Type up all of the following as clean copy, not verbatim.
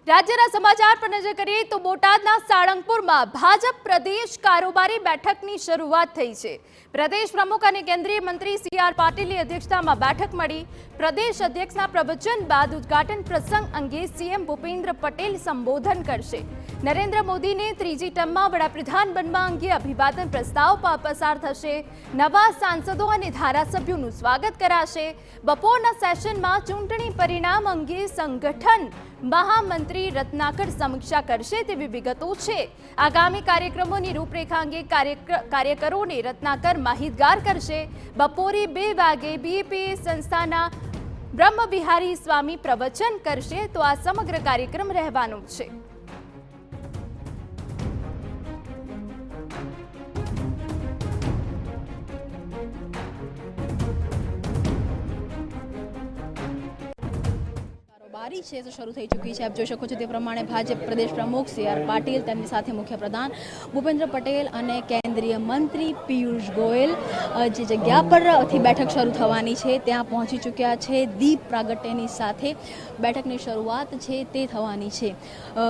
રાજ્યના સમાચાર પર નજર કરીએ તો બોટાદના સાળંગપુરમાં ભાજપ પ્રદેશ કારોબારી બેઠકની શરૂઆત થઈ છે। પ્રદેશ પ્રમુખ અને કેન્દ્રીય મંત્રી સી.આર. પાટીલની અધ્યક્ષતામાં બેઠક મળી। પ્રદેશ અધ્યક્ષના પ્રવચન બાદ ઉદ્ઘાટન પ્રસંગ અંગે સીએમ ભૂપેન્દ્ર પટેલ સંબોધન કરશે। નરેન્દ્ર મોદીને ત્રીજી ટર્મમાં વડાપ્રધાન બનવા અંગે અભિવાદન પ્રસ્તાવ પસાર થશે। નવા સાંસદો અને ધારાસભ્યોનું સ્વાગત કરાશે। બપોરના સેશનમાં ચૂંટણી પરિણામ અંગે સંગઠન મહામંત્રી રત્નાકર સમીક્ષા કરશે તેવી વિગતો છે। આગામી કાર્યક્રમોની રૂપરેખા અંગે કાર્યકરોને રત્નાકર માહિતગાર કરશે। બપોરે 2 વાગે બીપીએ સંસ્થાના બ્રહ્મવિહારી સ્વામી પ્રવચન કરશે તો આ સમગ્ર કાર્યક્રમ રહેવાનો છે। तो शुरू थी चुकी है। आप जोई शको छो ते प्रमाणे भाजप प्रदेश प्रमुख सी.आर. पाटील तेमनी साथे मुख्य प्रधान भूपेन्द्र पटेल और केन्द्रीय मंत्री पीयूष गोयल जे जग्या पर थी बैठक शुरू थवानी छे त्यां पहोंची चुक्या छे। दीप प्रागट्यनी साथे बैठकनी शरूआत छे ते थवानी छे।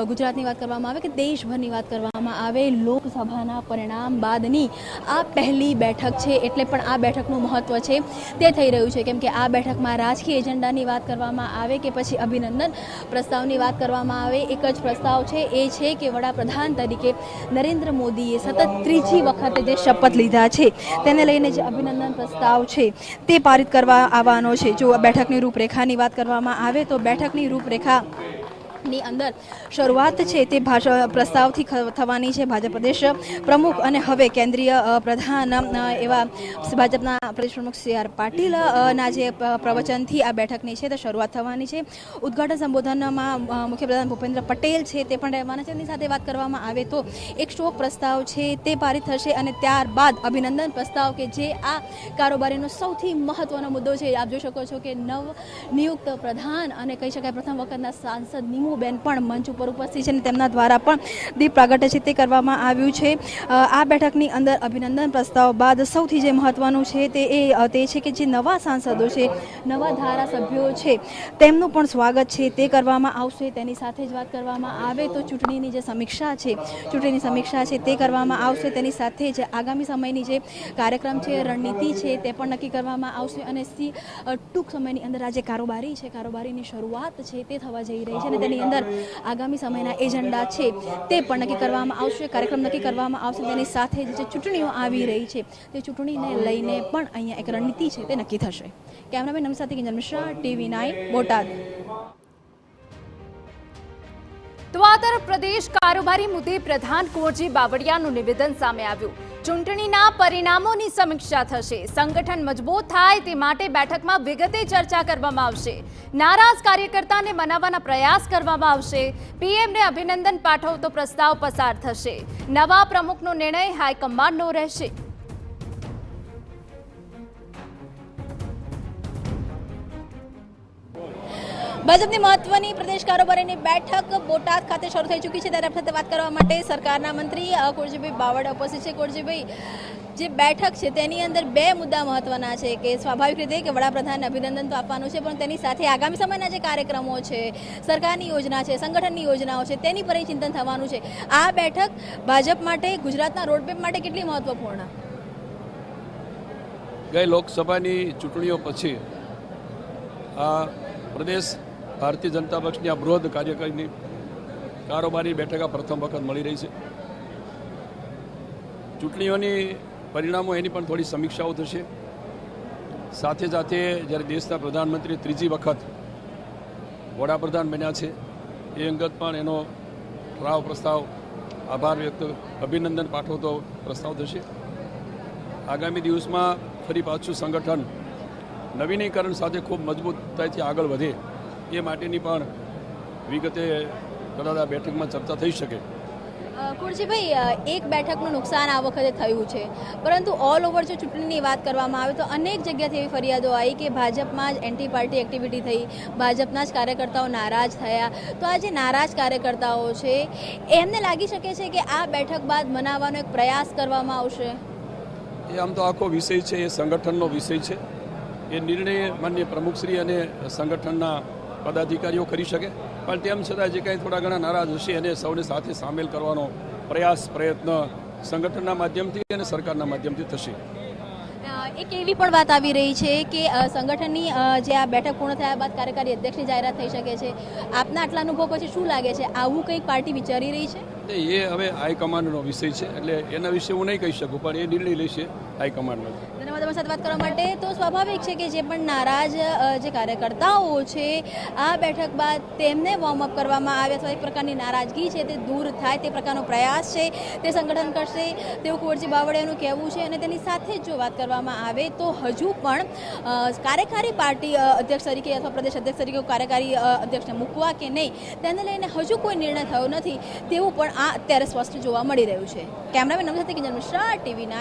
गुजरातनी वात करवामां आवे के देशभरनी वात करवामां आवे लोकसभाना परिणाम बादनी आ पहली बैठक छे एटले पण आ बैठकनुं महत्व छे ते थई रह्युं छे केम के आ बैठकमां राजकीय एजेंडानी वात करवामां आवे के पछी अभिनंदन प्रस्तावनी बात करवामां आवे। एक ज प्रस्ताव छे ए छे के वडाप्रधान तरीके नरेंद्र मोदीए सतत त्रीजी वखत जे शपथ लीधा छे तेने लईने जे अभिनंदन प्रस्ताव छे ते पारित करवा आववानो छे। जो बैठकनी रूपरेखानी बात करवामां आवे तो बैठकनी रूपरेखा ની અંદર શરૂઆત છે તે પ્રસ્તાવથી થવાની છે। ભાજપ પ્રદેશ પ્રમુખ અને હવે કેન્દ્રીય પ્રધાન એવા ભાજપના પ્રદેશ પ્રમુખ સી.આર. પાટીલના જે પ્રવચનથી આ બેઠકની છે તે શરૂઆત થવાની છે। ઉદ્ઘાટન સંબોધનમાં મુખ્યપ્રધાન ભૂપેન્દ્ર પટેલ છે તે પણ રહેવાના છે। તેની સાથે વાત કરવામાં આવે તો એક શોક પ્રસ્તાવ છે તે પારિત થશે અને ત્યારબાદ અભિનંદન પ્રસ્તાવ કે જે આ કારોબારીનો સૌથી મહત્વનો મુદ્દો છે। આપ જોઈ શકો છો કે નવ નિયુક્ત પ્રધાન અને કહી શકાય પ્રથમ વખતના સાંસદ બેન પણ મંચ ઉપર ઉપસ્થિત છે અને તેમના દ્વારા પણ દીપ પ્રાગટ્ય છે તે કરવામાં આવ્યું છે। આ બેઠકની અંદર અભિનંદન પ્રસ્તાવ બાદ સૌથી જે મહત્વનું છે તે છે કે જે નવા સાંસદો છે નવા ધારાસભ્યો છે તેમનું પણ સ્વાગત છે તે કરવામાં આવશે। તેની સાથે જ વાત કરવામાં આવે તો ચૂંટણીની જે સમીક્ષા છે તે કરવામાં આવશે। તેની સાથે જ આગામી સમયની જે કાર્યક્રમ છે રણનીતિ છે તે પણ નક્કી કરવામાં આવશે અને ટૂંક સમયની અંદર આ જે કારોબારીની શરૂઆત છે તે થવા જઈ રહી છે અને તેની અંદર આગામી સમયના એજન્ડા છે તે પણ નક્કી કરવામાં આવશે। કાર્યક્રમ નક્કી કરવામાં આવશે। તેની સાથે જે ચૂંટણીઓ આવી રહી છે તે ચૂંટણીને લઈને પણ અહીંયા એક રણનીતિ છે તે નક્કી થશે। કેમેરામેન નમી સાથે કિંજલ મિશ્રા, TV9 બોટાદ। તો આ તરફ પ્રદેશ કારોબારી મુદ્દે પ્રધાન કુંવરજી બાવળિયાનું નિવેદન સામે આવ્યું। ચૂંટણીના પરિણામોની સમીક્ષા થશે। સંગઠન મજબૂત થાય તે માટે બેઠકમાં વિગતે ચર્ચા કરવામાં આવશે। નારાજ કાર્યકર્તાને મનાવવાના પ્રયાસ કરવામાં આવશે। પીએમને અભિનંદન પાઠવતો પ્રસ્તાવ પસાર થશે। નવા પ્રમુખનો નિર્ણય હાઈકમાન્ડનો રહેશે। ભાજપની મહત્વની પ્રદેશ કારોબારીની બેઠક બોટાદ ખાતે શરૂ થઈ ચૂકી છે ત્યારે આપણે વાત કરવા માટે સરકારના મંત્રી કુંવરજીભાઈ બાવળિયા ઉપસ્થિત છે। કુંવરજીભાઈ, જે બેઠક છે તેની અંદર બે મુદ્દા મહત્વના છે કે સ્વાભાવિક રીતે કે વડાપ્રધાનને અભિનંદન તો આપવાનું છે પણ તેની સાથે આગામી સમયના જે કાર્યક્રમો છે સરકારની યોજના છે સંગઠનની યોજનાઓ છે તેની પર ચિંતન થવાનું છે। આ બેઠક ભાજપ માટે ગુજરાતના રોડમેપ માટે કેટલી મહત્વપૂર્ણ? ગઈ લોકસભાની ચૂંટણીઓ પછી આ પ્રદેશ ભારતીય જનતા પક્ષની આ બૃહદ કાર્યકારીની કારોબારી બેઠક પ્રથમ વખત મળી રહી છે। ચૂંટણીઓની પરિણામો એની પણ થોડી સમીક્ષાઓ થશે। સાથે સાથે જ્યારે દેશના પ્રધાનમંત્રી ત્રીજી વખત વડાપ્રધાન બન્યા છે એ અંગત પણ એનો ઠરાવ પ્રસ્તાવ આભાર વ્યક્ત અભિનંદન પાઠવતો પ્રસ્તાવ થશે। આગામી દિવસમાં ફરી પાછું સંગઠન નવીનીકરણ સાથે ખૂબ મજબૂતાઈથી આગળ વધે એ માટેની પણ વિગતે કદાચ આ બેઠકમાં ચર્ચા થઈ શકે। કુંવરજીભાઈ, એક બેઠકનું નુકસાન આ વખતે થયું છે પરંતુ ઓલ ઓવર જો ચૂંટણીની વાત કરવામાં આવે તો અનેક જગ્યાથી એવી ફરિયાદો આવી કે ભાજપમાં જ એન્ટી પાર્ટી એક્ટિવિટી થઈ, ભાજપના જ કાર્યકર્તાઓ નારાજ થયા। તો આ જે નારાજ કાર્યકર્તાઓ છે એમને લાગી શકે છે કે આ બેઠક બાદ મનાવવાનો એક પ્રયાસ કરવામાં આવશે? એ આમ તો આખો વિષય છે એ સંગઠનનો વિષય છે। એ નિર્ણય માનનીય પ્રમુખશ્રી અને સંગઠનના પદાધિકારીઓ કરી શકે। પણ તેમ છતાં જે કંઈ થોડા ઘણા નારાજ હશે એને સૌને સાથે સામેલ કરવાનો પ્રયત્ન સંગઠનના માધ્યમથી અને સરકારના માધ્યમથી થશે. એક એવી પણ વાત આવી રહી છે કે સંગઠનની જે આ બેઠક પૂર્ણ થયા બાદ કાર્યકારી અધ્યક્ષની જાહેરાત થઈ શકે છે. આપના આટલા અનુભવ પછી શું લાગે છે, આવું કંઈક પાર્ટી વિચારી રહી છે? એ હવે હાઈકમાન્ડનો વિષય છે, એટલે એના વિશે હું નહીં કહી શકું, પણ એ નિર્ણય લેશે હાઈકમાન્ડનો. ધન્યવાદ અમારી સાથે વાત કરવા માટે. તો સ્વાભાવિક છે કે જે પણ નારાજ જે કાર્યકર્તાઓ છે આ બેઠક બાદ તેમને વોર્મઅપ કરવામાં આવે અથવા એક પ્રકારની નારાજગી છે તે દૂર થાય તે પ્રકારનો પ્રયાસ છે તે સંગઠન કરશે તેવું કુંવરજી બાવળિયાનું કહેવું છે. અને તેની સાથે જો વાત કરવામાં આવે તો હજુ પણ કાર્યકારી પાર્ટી અધ્યક્ષ તરીકે અથવા પ્રદેશ અધ્યક્ષ તરીકે કાર્યકારી અધ્યક્ષને મૂકવા કે નહીં તેને લઈને હજુ કોઈ નિર્ણય થયો નથી તેવું પણ આ અત્યારે સ્પષ્ટ જોવા મળી રહ્યું છે. કેમેરામેન નમ્ર સાથે કિંજલ મિશ્રા, TV9.